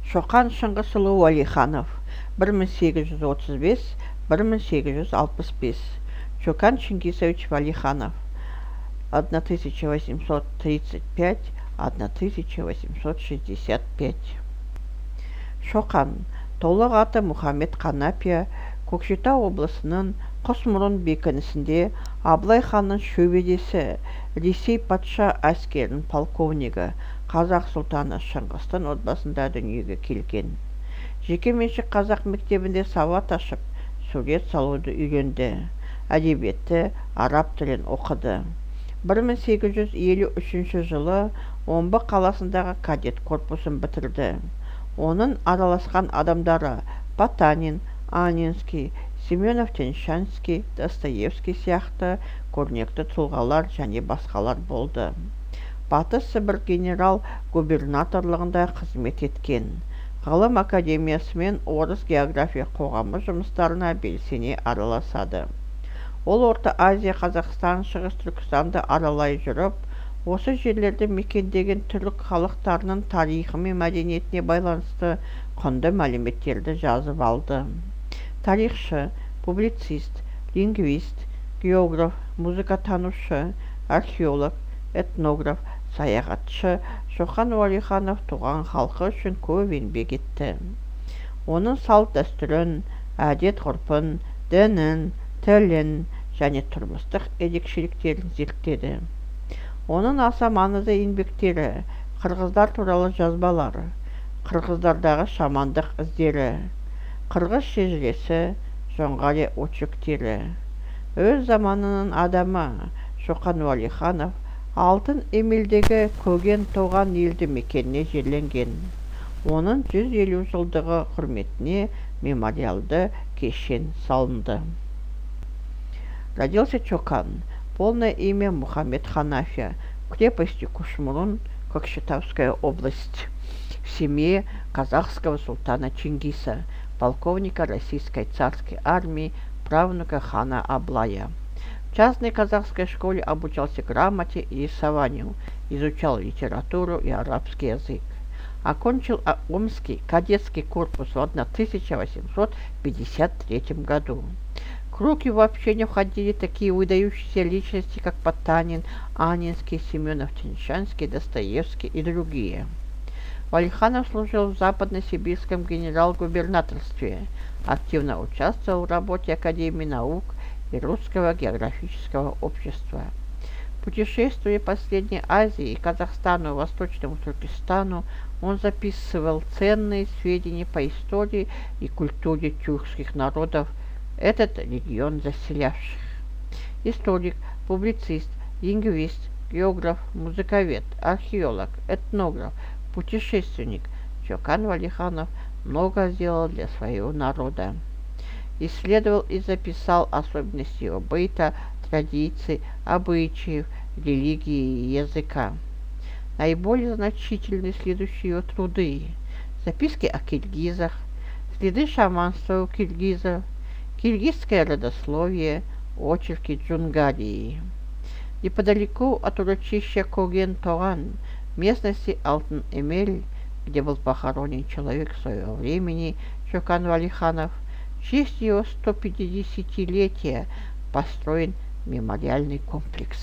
Шоқан Шыңғысұлы Уәлиханов 1835-1865. Шокан Чингисович Валиханов 1835-1865. Шоқан толық аты Мұхаммед Қанапия, Көкшетау облысының Құсмұрын бекінісінде Абылай ханның шөбедесі, Ресей патша әскерінің полковнигі, қазақ сұлтаны Шыңғыстың отбасында дүниеге келген. Жекеменшік қазақ мектебінде сауат ашып, сурет салуды үйренді. Әдебиетті, араб тілін оқыды. 1853 жылы Омбы қаласындағы кадет корпусын бітірді. Оның араласқан адамдары Потанин, Анинский, Семенов-Тяньшанский, Достоевский сияқты көрнекті тұлғалар және басқалар болды. Батыс Сібір генерал-губернаторлығында қызмет еткен. Ғылым академиясы мен орыс география қоғамы жұмыстарына белсене араласады. Ол Орта Азия, Қазақстан, Шығыс Түркістанды аралай жүріп, осы жерлерді мекендеген түрік халықтарының тарихы мен мәдениетіне байланысты құнды мәліметтерді жазып алды. Тарихшы, публицист, лингвист, географ, музыкатанушы, археолог, этнограф, саяхатшы Шоқан Уәлиханов туған халқы үшін көп еңбек етті. Оның салт дәстүрін, әдет-ғұрпын, дінін, тілін және тұрмыстық ерекшеліктерін зерттеді. Оның аса маңызды еңбектері қырғыздар туралы жазбалар, қырғыздардағы шамандық іздері, қырғыз шежіресі, жоңғар очерктері. Өз заманының адамы Шоқан Уәлиханов Алтын Емелдегі Көген туған елді мекеніне жерленген. Оның 150 жылдығы құрметіне мемориалды кешен салынды. Родился Чокан. Полное имя Мухаммед Ханафия. Крепости Кушмурун, Кокшетавская область. В семье казахского султана Чингиса, полковника российской царской армии, правнука хана Аблая. В частной казахской школе обучался грамоте и рисованию, изучал литературу и арабский язык. Окончил Омский кадетский корпус в 1853 году. В круг его общения входили такие выдающиеся личности, как Потанин, Анинский, Семенов-Тяньшанский, Достоевский и другие. Валиханов служил в Западно-Сибирском генерал-губернаторстве, активно участвовал в работе Академии наук и Русского географического общества. Путешествуя по Средней Азии, Казахстану, Восточному Туркестану, он записывал ценные сведения по истории и культуре тюркских народов, этот регион заселявших. Историк, публицист, лингвист, географ, музыковед, археолог, этнограф, путешественник Шокан Валиханов много сделал для своего народа. Исследовал и записал особенности его быта, традиций, обычаев, религии и языка. Наиболее значительны следующие его труды: записки о киргизах, следы шаманства у киргизов, киргизское родословие, очерки Джунгарии. Неподалеку от урочища Коген-Тоган, местности Алтын-Эмель, где был похоронен человек своего времени Шокан Валиханов, в честь его 150-летия построен мемориальный комплекс.